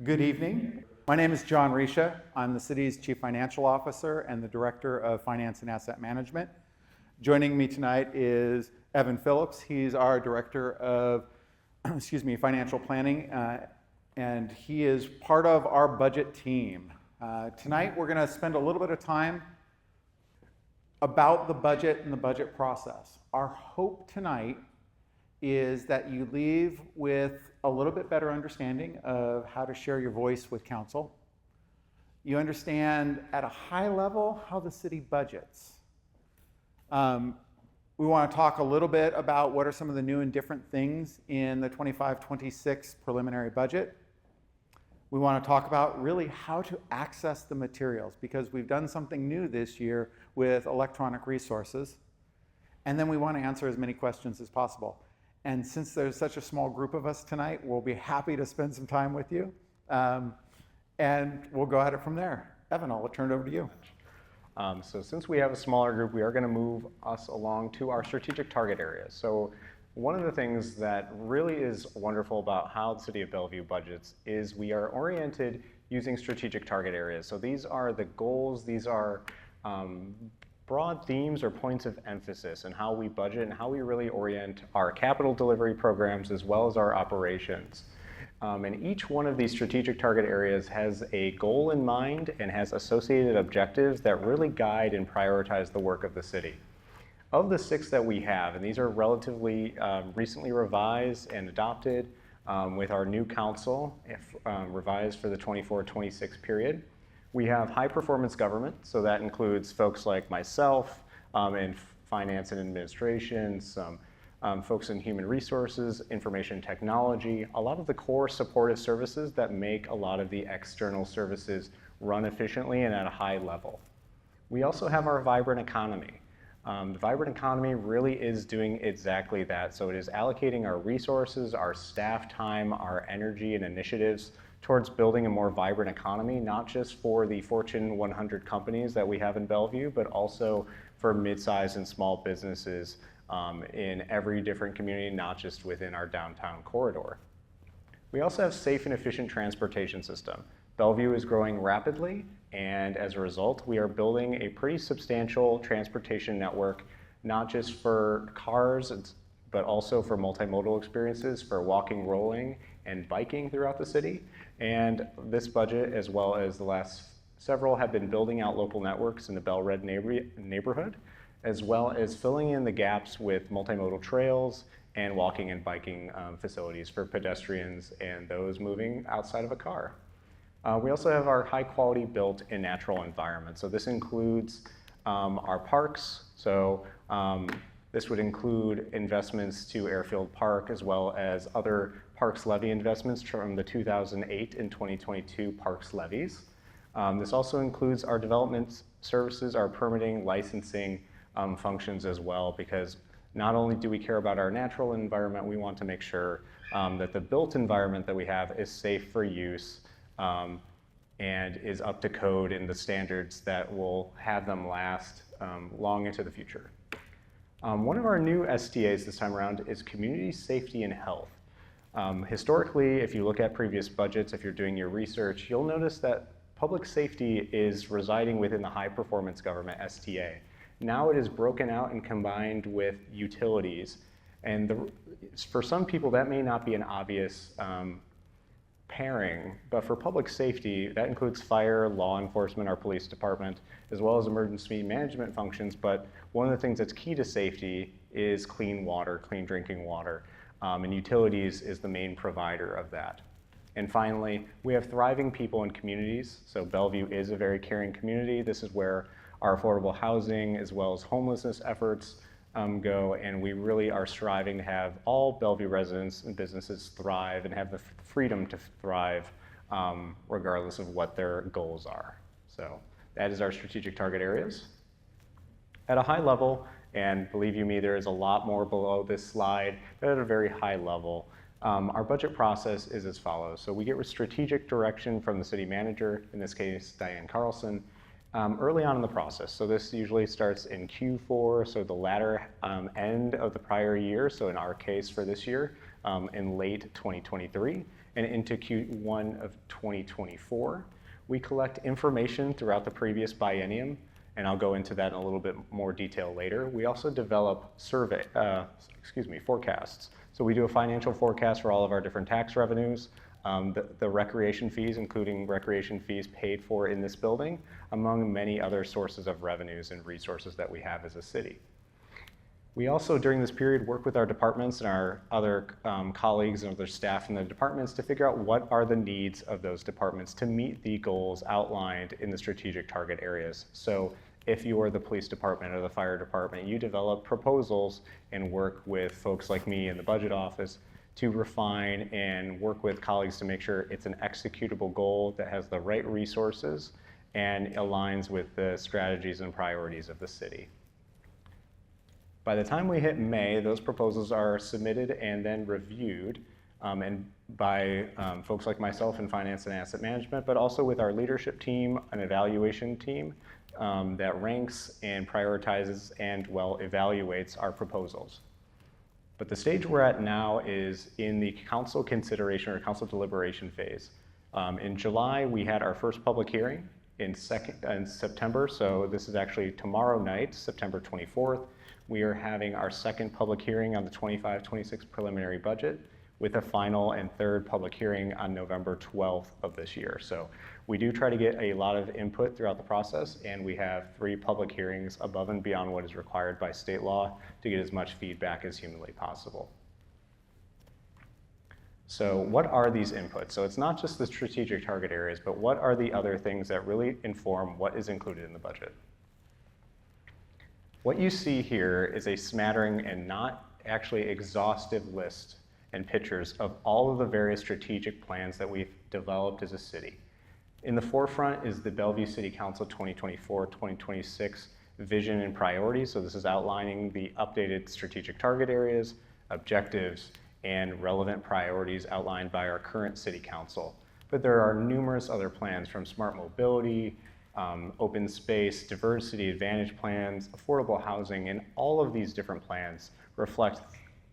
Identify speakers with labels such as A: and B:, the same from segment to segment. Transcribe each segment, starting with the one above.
A: Good evening. My name is John Risha. I'm the city's Chief Financial Officer and the Director of Finance and Asset Management. Joining me tonight is Evan Phillips. He's our Director of Financial Planning, and he is part of our budget team. Tonight we're going to spend a little bit of time about the budget and the budget process. Our hope tonight is that you leave with a little bit better understanding of how to share your voice with council. You understand at a high level how the city budgets. We want to talk a little bit about what are some of the new and different things in the 25-26 preliminary budget. We want to talk about really how to access the materials, because we've done something new this year with electronic resources. And then we want to answer as many questions as possible. And since there's such a small group of us tonight, we'll be happy to spend some time with you. And we'll go at it from there. Evan, I'll turn it over to you.
B: So since we have a smaller group, we are going to move us along to our strategic target areas. So one of the things that really is wonderful about how the City of Bellevue budgets is we are oriented using strategic target areas. So these are the goals, these are broad themes or points of emphasis in how we budget and how we really orient our capital delivery programs as well as our operations. And each one of these strategic target areas has a goal in mind and has associated objectives that really guide and prioritize the work of the city. Of the 6 that we have, and these are relatively recently revised and adopted with our new council, revised for the 24-26 period. We have high performance government, so that includes folks like myself in finance and administration, some folks in human resources, information technology, a lot of the core supportive services that make a lot of the external services run efficiently and at a high level. We also have our vibrant economy. The vibrant economy really is doing exactly that. So it is allocating our resources, our staff time, our energy and initiatives towards building a more vibrant economy, not just for the Fortune 100 companies that we have in Bellevue, but also for mid-sized and small businesses in every different community, not just within our downtown corridor. We also have safe and efficient transportation system. Bellevue is growing rapidly, and as a result, we are building a pretty substantial transportation network, not just for cars, but also for multimodal experiences, for walking, rolling, and biking throughout the city. And this budget, as well as the last several, have been building out local networks in the Bellevue neighborhood, as well as filling in the gaps with multimodal trails and walking and biking facilities for pedestrians and those moving outside of a car. We also have our high quality built and natural environment. So this includes our parks. So this would include investments to Airfield Park, as well as other Parks Levy investments from the 2008 and 2022 Parks Levies. This also includes our development services, our permitting, licensing functions as well, because not only do we care about our natural environment, we want to make sure that the built environment that we have is safe for use and is up to code in the standards that will have them last long into the future. One of our new STAs this time around is community safety and health. Historically, if you look at previous budgets, if you're doing your research, you'll notice that public safety is residing within the high performance government STA. Now it is broken out and combined with utilities. And for some people, that may not be an obvious pairing, but for public safety, that includes fire, law enforcement, our police department, as well as emergency management functions. But one of the things that's key to safety is clean water, clean drinking water, and utilities is the main provider of that. And finally, we have thriving people and communities. So Bellevue is a very caring community. This is where our affordable housing as well as homelessness efforts go, and we really are striving to have all Bellevue residents and businesses thrive and have the freedom to thrive regardless of what their goals are. So that is our strategic target areas. At a high level, and believe you me, there is a lot more below this slide, but at a very high level, our budget process is as follows. So we get strategic direction from the city manager, in this case, Diane Carlson, early on in the process. So this usually starts in Q4, so the latter end of the prior year. So in our case for this year, in late 2023. and into Q1 of 2024. We collect information throughout the previous biennium, and I'll go into that in a little bit more detail later. We also develop forecasts. So we do a financial forecast for all of our different tax revenues, the recreation fees, including recreation fees paid for in this building, among many other sources of revenues and resources that we have as a city. We also, during this period, work with our departments and our other colleagues and other staff in the departments to figure out what are the needs of those departments to meet the goals outlined in the strategic target areas. So if you are the police department or the fire department, you develop proposals and work with folks like me in the budget office to refine and work with colleagues to make sure it's an executable goal that has the right resources and aligns with the strategies and priorities of the city. By the time we hit May, those proposals are submitted and then reviewed and by folks like myself in finance and asset management, but also with our leadership team, an evaluation team that ranks and prioritizes and, well, evaluates our proposals. But the stage we're at now is in the council consideration or council deliberation phase. In July, we had our first public hearing. In September, so this is actually tomorrow night, September 24th, we are having our second public hearing on the 25-26 preliminary budget with a final and third public hearing on November 12th of this year. So we do try to get a lot of input throughout the process, and we have 3 public hearings above and beyond what is required by state law to get as much feedback as humanly possible. So what are these inputs? So it's not just the strategic target areas, but what are the other things that really inform what is included in the budget? What you see here is a smattering and not actually exhaustive list and pictures of all of the various strategic plans that we've developed as a city. In the forefront is the Bellevue City Council 2024-2026 vision and priorities. So this is outlining the updated strategic target areas, objectives, and relevant priorities outlined by our current city council. But there are numerous other plans from smart mobility, open space, diversity advantage plans, affordable housing, and all of these different plans reflect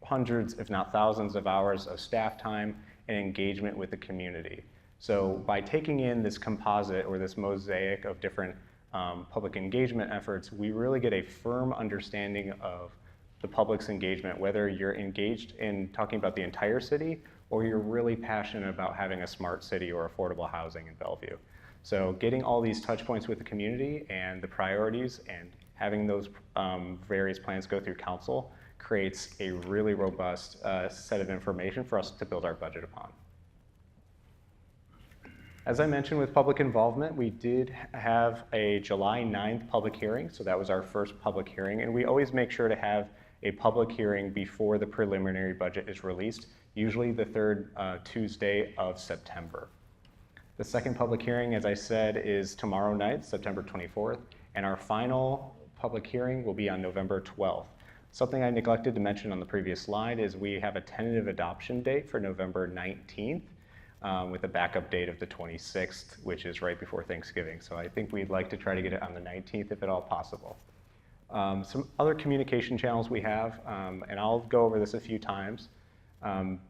B: hundreds, if not thousands of hours of staff time and engagement with the community. So by taking in this composite or this mosaic of different public engagement efforts, we really get a firm understanding of the public's engagement, whether you're engaged in talking about the entire city or you're really passionate about having a smart city or affordable housing in Bellevue. So getting all these touch points with the community and the priorities and having those various plans go through council creates a really robust set of information for us to build our budget upon. As I mentioned with public involvement, we did have a July 9th public hearing, so that was our first public hearing, and we always make sure to have a public hearing before the preliminary budget is released, usually the third Tuesday of September. The second public hearing, as I said, is tomorrow night, September 24th, and our final public hearing will be on November 12th. Something I neglected to mention on the previous slide is we have a tentative adoption date for November 19th with a backup date of the 26th, which is right before Thanksgiving. So I think we'd like to try to get it on the 19th if at all possible. Some other communication channels we have, and I'll go over this a few times,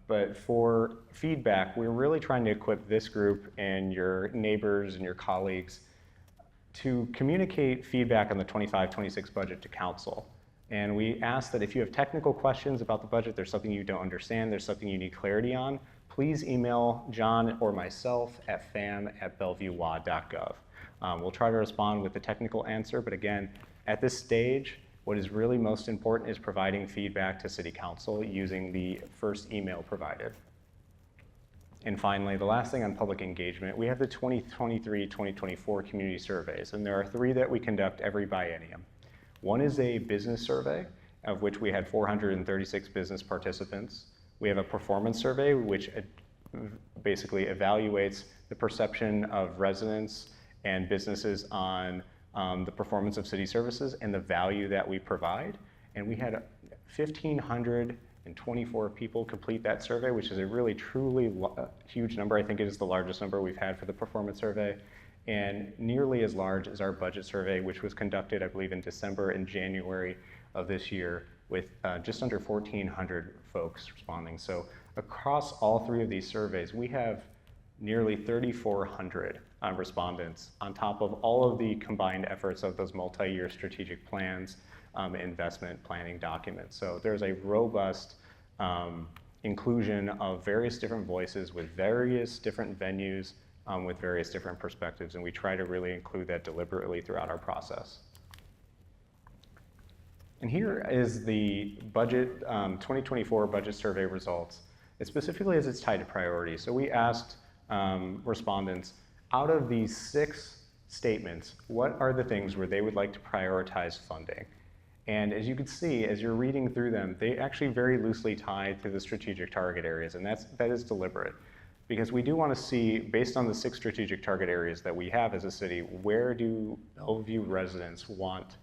B: but for feedback, we're really trying to equip this group and your neighbors and your colleagues to communicate feedback on the 25-26 budget to council. And we ask that if you have technical questions about the budget, there's something you don't understand, there's something you need clarity on, please email John or myself at fam@bellevuewa.gov. We'll try to respond with the technical answer, but again, at this stage, what is really most important is providing feedback to City Council using the first email provided. And finally, the last thing on public engagement, we have the 2023-2024 community surveys, and there are 3 that we conduct every biennium. One is a business survey, of which we had 436 business participants. We have a performance survey, which basically evaluates the perception of residents and businesses on the performance of city services and the value that we provide. And we had 1,524 people complete that survey, which is a really truly huge number. I think it is the largest number we've had for the performance survey, and nearly as large as our budget survey, which was conducted, I believe, in December and January of this year, with just under 1,400 folks responding. So across all three of these surveys, we have nearly 3,400 respondents on top of all of the combined efforts of those multi-year strategic plans, investment planning documents. So there's a robust inclusion of various different voices with various different venues with various different perspectives, and we try to really include that deliberately throughout our process. And here is the budget 2024 budget survey results, specifically as it's tied to priorities. So we asked respondents, out of these 6 statements, what are the things where they would like to prioritize funding? And as you can see, as you're reading through them, they actually very loosely tie to the strategic target areas, and that is deliberate. Because we do want to see, based on the 6 strategic target areas that we have as a city, where do Bellevue residents want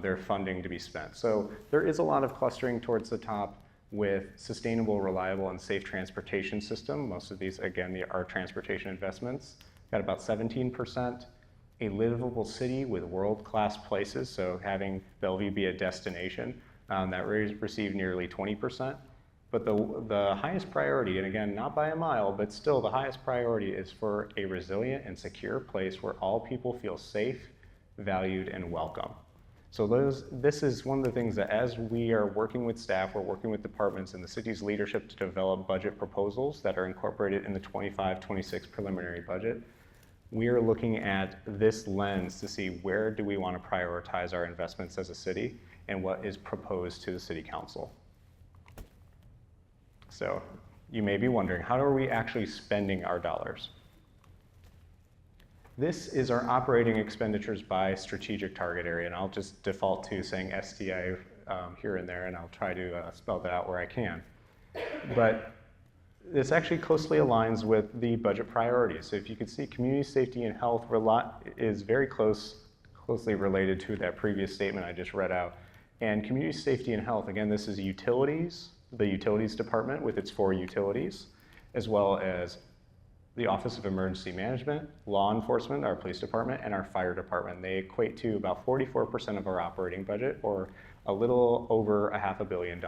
B: their funding to be spent? So there is a lot of clustering towards the top with sustainable, reliable, and safe transportation system. Most of these, again, are transportation investments. Got about 17%. A livable city with world-class places, so having Bellevue be a destination, that received nearly 20%. But the highest priority, and again, not by a mile, but still the highest priority is for a resilient and secure place where all people feel safe, valued, and welcome. So this is one of the things that as we are working with staff, we're working with departments and the city's leadership to develop budget proposals that are incorporated in the 25-26 preliminary budget. We are looking at this lens to see where do we want to prioritize our investments as a city and what is proposed to the city council. So you may be wondering, how are we actually spending our dollars? This is our operating expenditures by strategic target area, and I'll just default to saying STI here and there, and I'll try to spell that out where I can. But this actually closely aligns with the budget priorities. So if you can see, community safety and health is very closely related to that previous statement I just read out. And community safety and health, again, this is utilities, the utilities department with its 4 utilities, as well as the Office of Emergency Management, law enforcement, our police department, and our fire department. They equate to about 44% of our operating budget, or a little over $500 million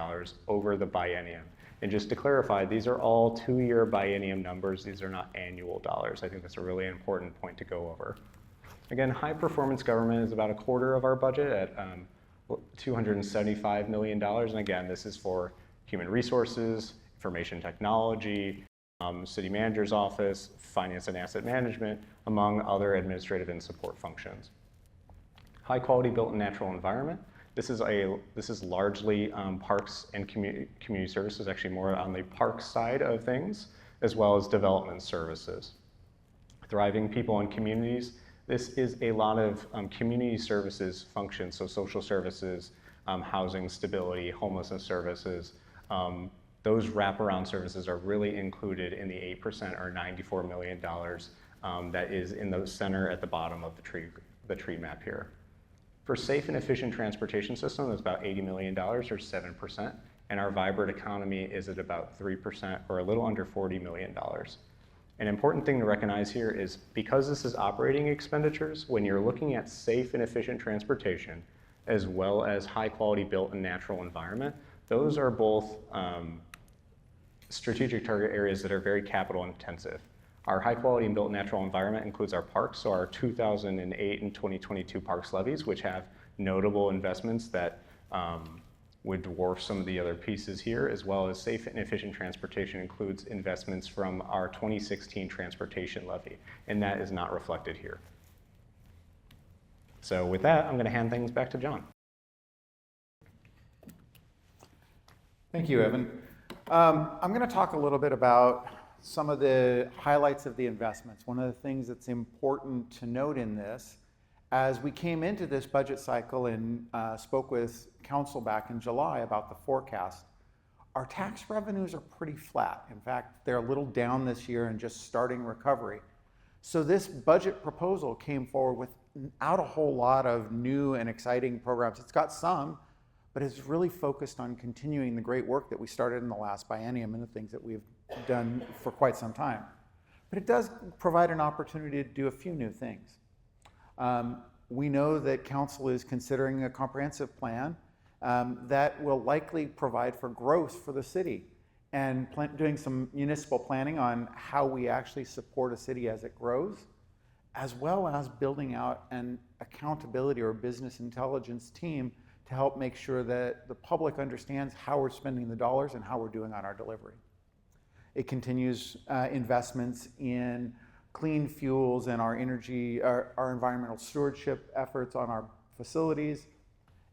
B: over the biennium. And just to clarify, these are all 2-year biennium numbers. These are not annual dollars. I think that's a really important point to go over. Again, high performance government is about 1/4 of our budget at $275 million. And again, this is for human resources, information technology, city manager's office, finance and asset management, among other administrative and support functions. High quality built and natural environment. This is largely parks and community services, actually more on the park side of things, as well as development services. Thriving people and communities. This is a lot of community services functions, so social services, housing stability, homelessness services. Those wraparound services are really included in the 8% or $94 million that is in the center at the bottom of the tree map here. For safe and efficient transportation system, that's about $80 million or 7%, and our vibrant economy is at about 3% or a little under $40 million. An important thing to recognize here is because this is operating expenditures, when you're looking at safe and efficient transportation, as well as high quality built and natural environment, those are both strategic target areas that are very capital intensive. Our high quality and built natural environment includes our parks, so our 2008 and 2022 parks levies, which have notable investments that would dwarf some of the other pieces here, as well as safe and efficient transportation includes investments from our 2016 transportation levy, and that is not reflected here. So with that, I'm going to hand things back to John.
A: Thank you, Evan. I'm going to talk a little bit about some of the highlights of the investments. One of the things that's important to note in this, as we came into this budget cycle and spoke with council back in July about the forecast, our tax revenues are pretty flat. In fact, they're a little down this year and just starting recovery. So this budget proposal came forward without a whole lot of new and exciting programs. It's got some, but it's really focused on continuing the great work that we started in the last biennium and the things that we've done for quite some time. But it does provide an opportunity to do a few new things. We know that council is considering a comprehensive plan that will likely provide for growth for the city, and doing some municipal planning on how we actually support a city as it grows, as well as building out an accountability or business intelligence team to help make sure that the public understands how we're spending the dollars and how we're doing on our delivery. It continues investments in clean fuels and our energy, our environmental stewardship efforts on our facilities.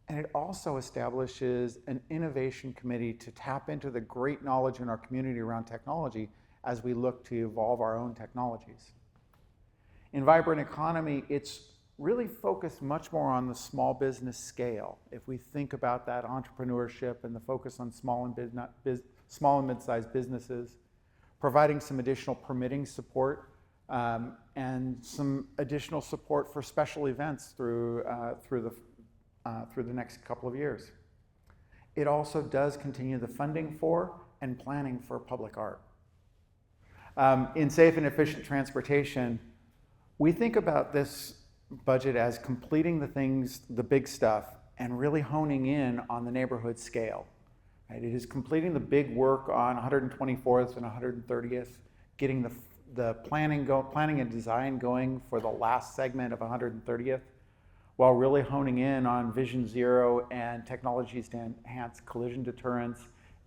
A: And it also establishes an innovation committee to tap into the great knowledge in our community around technology as we look to evolve our own technologies. In Vibrant Economy, it's really focused much more on the small business scale. If we think about that entrepreneurship and the focus on small and mid-sized businesses, providing some additional permitting support and some additional support for special events through the next couple of years. It also does continue the funding for and planning for public art. In safe and efficient transportation, we think about this budget as completing the things, the big stuff, and really honing in on the neighborhood scale. Right? It is completing the big work on 124th and 130th, getting the planning and design going for the last segment of 130th, while really honing in on Vision Zero and technologies to enhance collision deterrence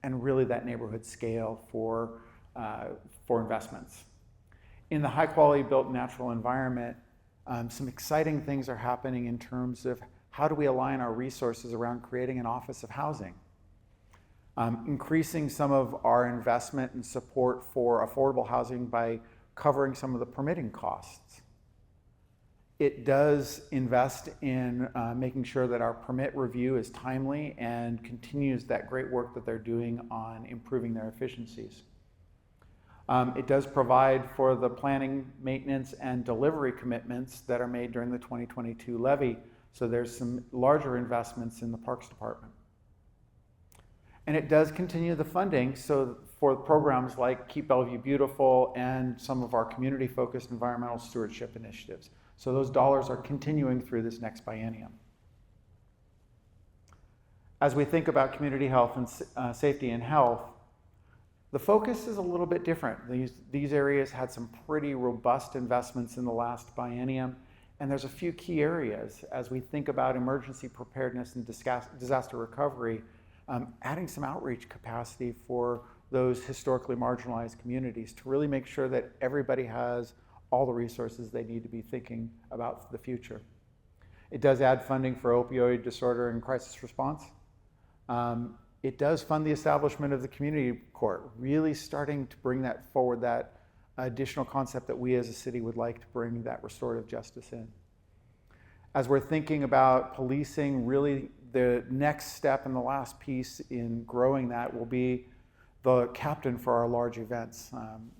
A: and really that neighborhood scale for investments. In the high quality built natural environment, some exciting things are happening in terms of how do we align our resources around creating an office of housing, increasing some of our investment and support for affordable housing by covering some of the permitting costs. It does invest in making sure that our permit review is timely and continues that great work that they're doing on improving their efficiencies. It does provide for the planning, maintenance, and delivery commitments that are made during the 2022 levy, so there's some larger investments in the Parks Department. And it does continue the funding so for programs like Keep Bellevue Beautiful and some of our community-focused environmental stewardship initiatives. So those dollars are continuing through this next biennium. As we think about community health and safety and health, the focus is a little bit different. These areas had some pretty robust investments in the last biennium, and there's a few key areas as we think about emergency preparedness and disaster recovery, adding some outreach capacity for those historically marginalized communities to really make sure that everybody has all the resources they need to be thinking about the future. It does add funding for opioid disorder and crisis response. It does fund the establishment of the community court, really starting to bring that forward, that additional concept that we as a city would like to bring that restorative justice in. As we're thinking about policing, really the next step and the last piece in growing that will be the captain for our large events.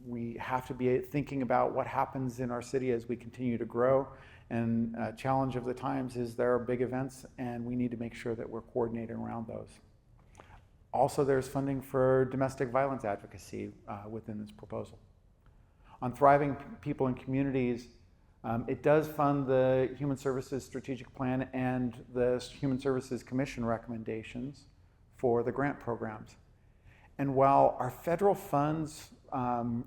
A: We have to be thinking about what happens in our city as we continue to grow, and a challenge of the times is there are big events and we need to make sure that we're coordinating around those. Also, there's funding for domestic violence advocacy within this proposal. On thriving people and communities, it does fund the Human Services Strategic Plan and the Human Services Commission recommendations for the grant programs. And while our federal funds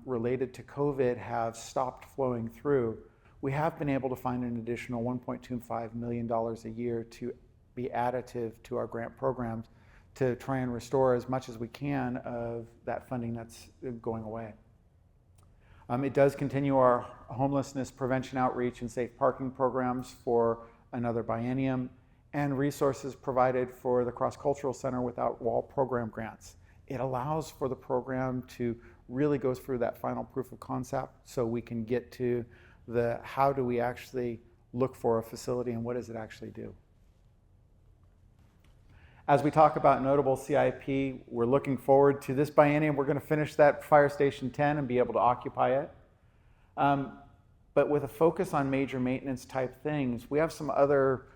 A: related to COVID have stopped flowing through, we have been able to find an additional $1.25 million a year to be additive to our grant programs to try and restore as much as we can of that funding that's going away. It does continue our homelessness prevention outreach and safe parking programs for another biennium, and resources provided for the Cross-Cultural Center Without Wall program grants. It allows for the program to really go through that final proof of concept so we can get to the how do we actually look for a facility and what does it actually do. As we talk about notable CIP, we're looking forward to this biennium. We're going to finish that Fire Station 10 and be able to occupy it. But with a focus on major maintenance type things, we have some other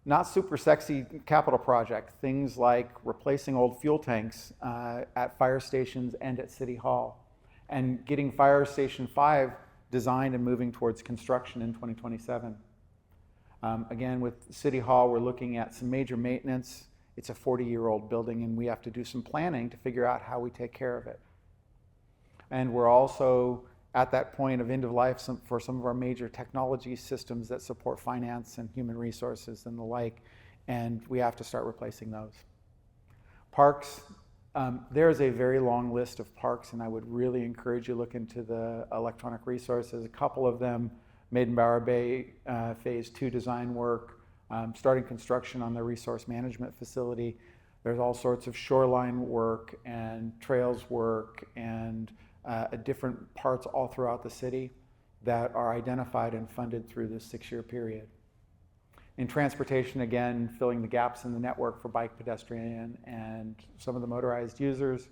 A: not super sexy capital project, things like replacing old fuel tanks at fire stations and at City Hall, and getting Fire Station 5 designed and moving towards construction in 2027. Again, with City Hall, we're looking at some major maintenance it's a 40-year-old building, and we have to do some planning to figure out how we take care of it. And we're also at that point of end of life for some of our major technology systems that support finance and human resources and the like, and we have to start replacing those. Parks, there's a very long list of parks, and I would really encourage you to look into the electronic resources. A couple of them, Maidenbower Bay Phase 2 design work, starting construction on the resource management facility. There's all sorts of shoreline work and trails work and different parts all throughout the city that are identified and funded through this 6-year period. In transportation, again, filling the gaps in the network for bike, pedestrian, and some of the motorized users.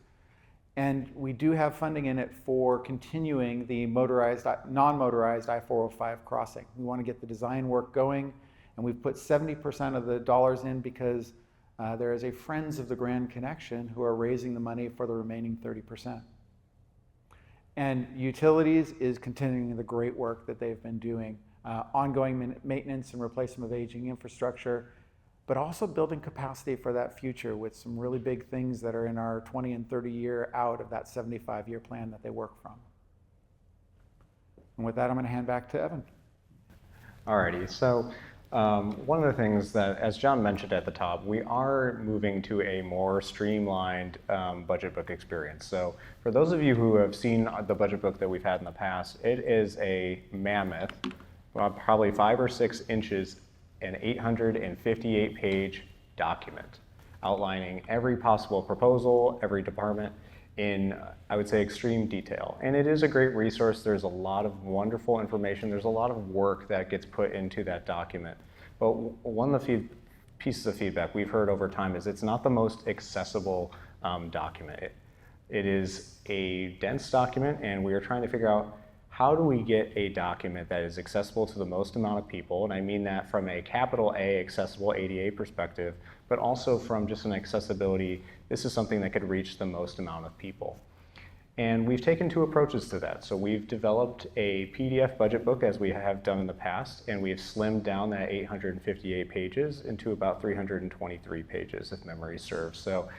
A: And we do have funding in it for continuing the non-motorized I-405 crossing. We want to get the design work going, and we've put 70% of the dollars in because there is a Friends of the Grand Connection who are raising the money for the remaining 30%. And utilities is continuing the great work that they've been doing, ongoing maintenance and replacement of aging infrastructure, but also building capacity for that future with some really big things that are in our 20 and 30 year out of that 75-year plan that they work from. And with that, I'm going to hand back to Evan.
B: Alrighty, so one of the things that, as John mentioned at the top, we are moving to a more streamlined budget book experience. So for those of you who have seen the budget book that we've had in the past, it is a mammoth, probably 5 or 6 inches, an 858-page document outlining every possible proposal, every department in, I would say, extreme detail. And it is a great resource. There's a lot of wonderful information. There's a lot of work that gets put into that document. But one of the pieces of feedback we've heard over time is it's not the most accessible document. It is a dense document, and we are trying to figure out how do we get a document that is accessible to the most amount of people, and I mean that from a capital A accessible ADA perspective, but also from just an accessibility, this is something that could reach the most amount of people. And we've taken 2 approaches to that. So we've developed a PDF budget book as we have done in the past, and we've slimmed down that 858 pages into about 323 pages if memory serves. So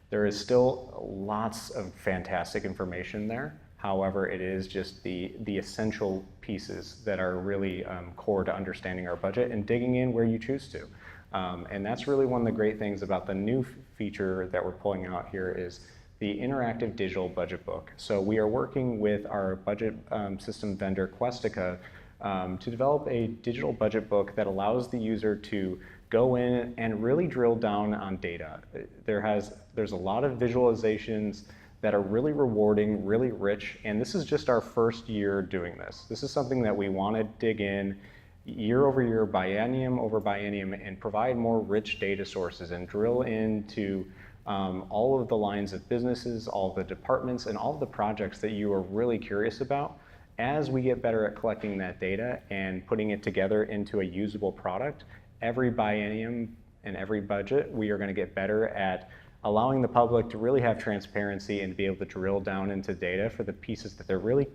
B: there is still lots of fantastic information there. However, it is just the essential pieces that are really core to understanding our budget and digging in where you choose to. And that's really one of the great things about the new feature that we're pulling out here is the interactive digital budget book. So we are working with our budget system vendor, Questica, to develop a digital budget book that allows the user to go in and really drill down on data. There's a lot of visualizations that are really rewarding, really rich, and this is just our first year doing this. This is something that we want to dig in year over year, biennium over biennium, and provide more rich data sources and drill into all of the lines of businesses, all of the departments, and all of the projects that you are really curious about. As we get better at collecting that data and putting it together into a usable product, every biennium and every budget, we are going to get better at allowing the public to really have transparency and be able to drill down into data for the pieces that they're really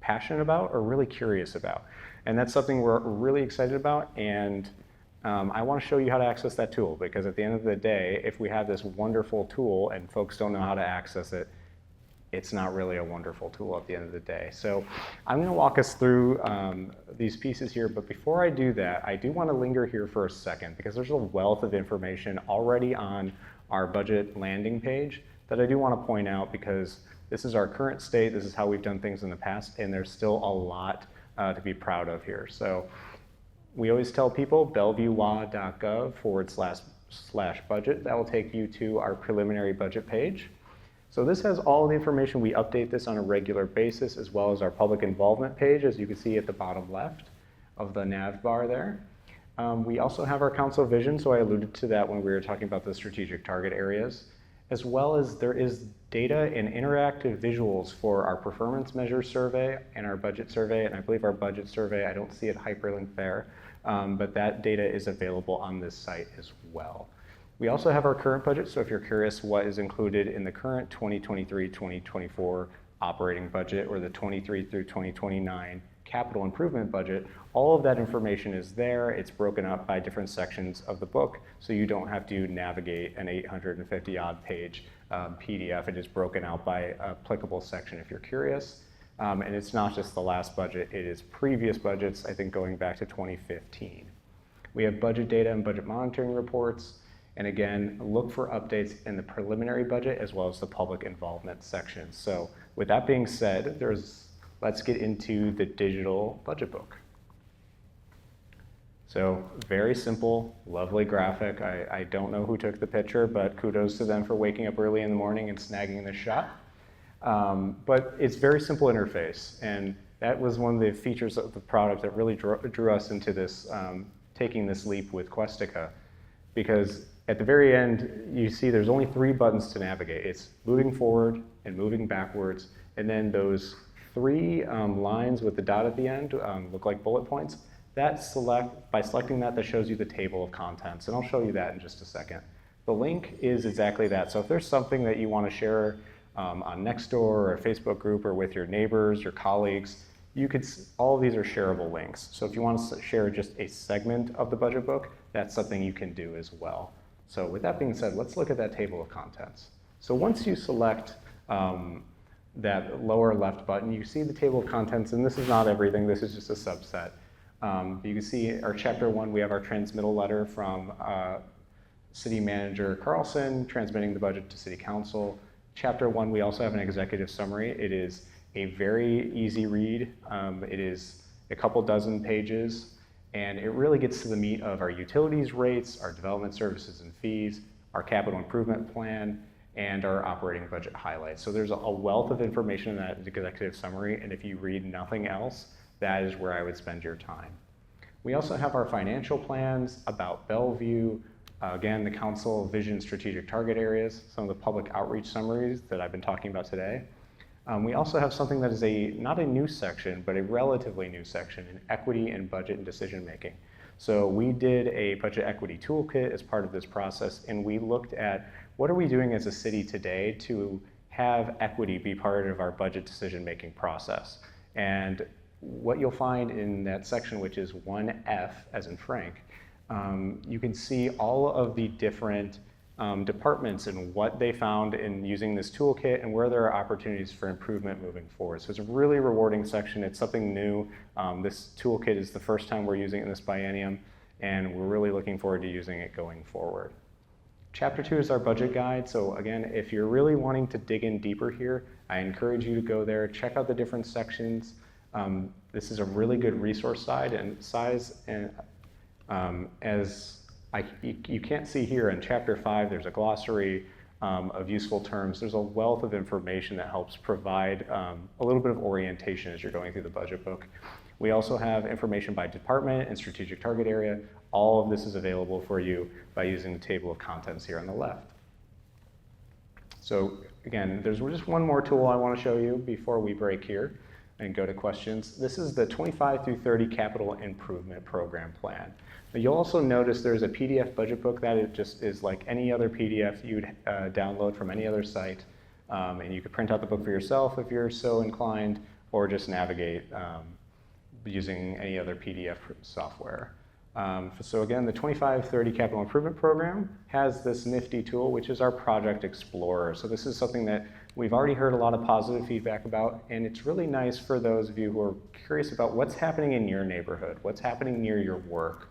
B: passionate about or really curious about. And that's something we're really excited about, and I want to show you how to access that tool, because at the end of the day, if we have this wonderful tool and folks don't know how to access it, it's not really a wonderful tool at the end of the day. So I'm going to walk us through these pieces here, but before I do that, I do want to linger here for a second, because there's a wealth of information already on our budget landing page that I do want to point out, because this is our current state, this is how we've done things in the past, and there's still a lot to be proud of here. So we always tell people bellevuelaw.gov/budget. That will take you to our preliminary budget page. So this has all the information. We update this on a regular basis, as well as our public involvement page, as you can see at the bottom left of the nav bar there. We also have our council vision, so I alluded to that when we were talking about the strategic target areas, as well as there is data and interactive visuals for our performance measure survey and our budget survey, and I believe our budget survey, I don't see it hyperlinked there, but that data is available on this site as well. We also have our current budget, so if you're curious what is included in the current 2023-2024 operating budget or the 23 through 2029 capital improvement budget, all of that information is there. It's broken up by different sections of the book, so you don't have to navigate an 850 odd page PDF. It is broken out by applicable section if you're curious. And it's not just the last budget, it is previous budgets, I think going back to 2015. We have budget data and budget monitoring reports. And again, look for updates in the preliminary budget as well as the public involvement section. So with that being said, let's get into the digital budget book. So very simple, lovely graphic. I don't know who took the picture, but kudos to them for waking up early in the morning and snagging this shot. But it's very simple interface. And that was one of the features of the product that really drew us into this, taking this leap with Questica. Because at the very end, you see there's only 3 buttons to navigate. It's moving forward and moving backwards. And then those 3 lines with the dot at the end look like bullet points. By selecting that shows you the table of contents. And I'll show you that in just a second. The link is exactly that. So if there's something that you want to share on Nextdoor or a Facebook group or with your neighbors, your colleagues, all of these are shareable links. So if you want to share just a segment of the budget book, that's something you can do as well. So with that being said, let's look at that table of contents. So once you select that lower left button, you see the table of contents, and this is not everything, this is just a subset. You can see our chapter 1, we have our transmittal letter from City Manager Carlson transmitting the budget to City Council. Chapter 1, we also have an executive summary. It is a very easy read. It is a couple dozen pages, and it really gets to the meat of our utilities rates, our development services and fees, our capital improvement plan, and our operating budget highlights. So there's a wealth of information in that executive summary, and if you read nothing else, that is where I would spend your time. We also have our financial plans about Bellevue, again, the council vision strategic target areas, some of the public outreach summaries that I've been talking about today. We also have something that is not a new section, but a relatively new section in equity and budget and decision making. So we did a budget equity toolkit as part of this process, and we looked at what are we doing as a city today to have equity be part of our budget decision making process. And what you'll find in that section, which is 1F, as in Frank, you can see all of the different departments and what they found in using this toolkit and where there are opportunities for improvement moving forward. So it's a really rewarding section. It's something new. This toolkit is the first time we're using it in this biennium, and we're really looking forward to using it going forward. Chapter 2 is our budget guide. So again, if you're really wanting to dig in deeper here, I encourage you to go there, check out the different sections. This is a really good resource size, and as you can't see here in chapter 5, there's a glossary of useful terms. There's a wealth of information that helps provide a little bit of orientation as you're going through the budget book. We also have information by department and strategic target area. All of this is available for you by using the table of contents here on the left. So again, there's just one more tool I want to show you before we break here and go to questions. This is the 25 through 30 Capital Improvement Program Plan. Now you'll also notice there's a PDF budget book that it just is like any other PDF you'd download from any other site. And you could print out the book for yourself if you're so inclined, or just navigate using any other PDF software. So again, the 2530 Capital Improvement Program has this nifty tool, which is our Project Explorer. So this is something that we've already heard a lot of positive feedback about, and it's really nice for those of you who are curious about what's happening in your neighborhood, what's happening near your work.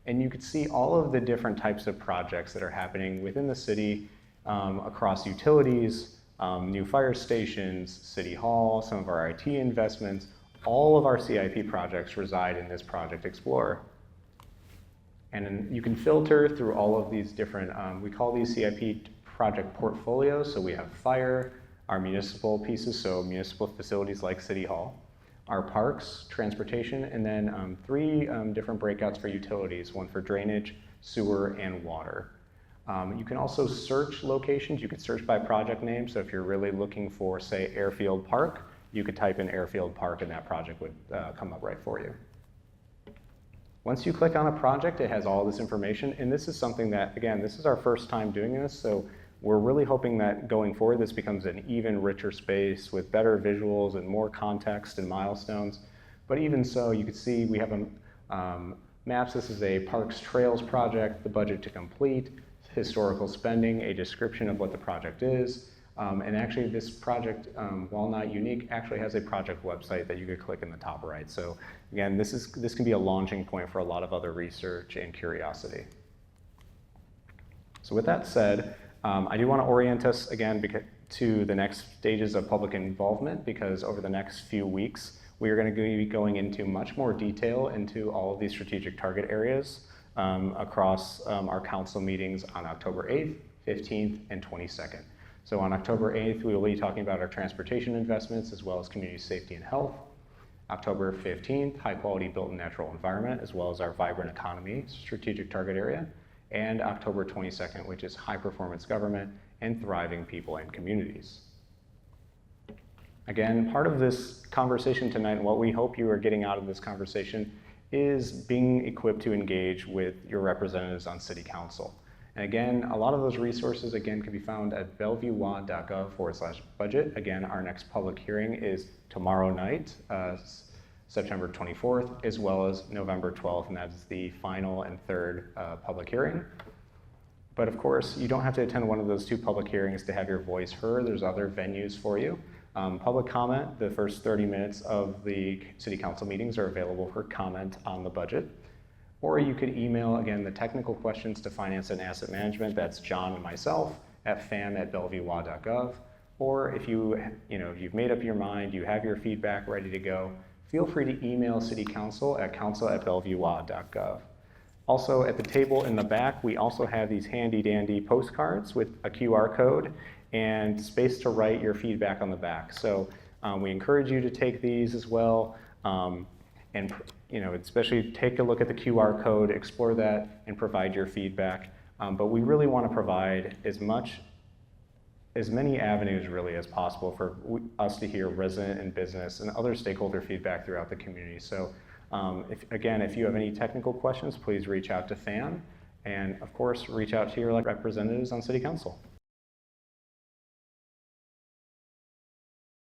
B: And you can see all of the different types of projects that are happening within the city across utilities, new fire stations, City Hall, some of our IT investments. All of our CIP projects reside in this Project Explorer. And then you can filter through all of these different, we call these CIP project portfolios. So we have fire, our municipal pieces, so municipal facilities like City Hall, our parks, transportation, and then 3 different breakouts for utilities, one for drainage, sewer, and water. You can also search locations. You could search by project name. So if you're really looking for, say, Airfield Park, you could type in Airfield Park and that project would come up right for you. Once you click on a project, it has all this information. And this is something that, again, this is our first time doing this. So we're really hoping that going forward, this becomes an even richer space with better visuals and more context and milestones. But even so, you can see we have maps. This is a Parks Trails project, the budget to complete, historical spending, a description of what the project is. And actually this project, while not unique, actually has a project website that you could click in the top right. So again, this can be a launching point for a lot of other research and curiosity. So with that said, I do want to orient us again to the next stages of public involvement, because over the next few weeks, we are going to be going into much more detail into all of these strategic target areas across our council meetings on October 8th, 15th, and 22nd. So on October 8th, we will be talking about our transportation investments as well as community safety and health. October 15th, high quality built and natural environment as well as our vibrant economy strategic target area. And October 22nd, which is high performance government and thriving people and communities. Again, part of this conversation tonight and what we hope you are getting out of this conversation is being equipped to engage with your representatives on City Council. And again, a lot of those resources, again, can be found at bellevuewa.gov/budget. Again, our next public hearing is tomorrow night, September 24th, as well as November 12th, and that is the final and third public hearing. But of course, you don't have to attend one of those two public hearings to have your voice heard. There's other venues for you. Public comment, the first 30 minutes of the City Council meetings are available for comment on the budget. Or you could email, again, the technical questions to Finance and Asset Management. That's John and myself at fam@bellevuewa.gov. Or if you've made up your mind, you have your feedback ready to go, feel free to email City Council at council@bellevuewa.gov. Also, at the table in the back, we also have these handy dandy postcards with a QR code and space to write your feedback on the back. So we encourage you to take these as well. And especially take a look at the QR code, explore that, and provide your feedback. But we really want to provide as many avenues really as possible for us to hear resident and business and other stakeholder feedback throughout the community. So if you have any technical questions, please reach out to FAM, and of course, reach out to your representatives on City Council.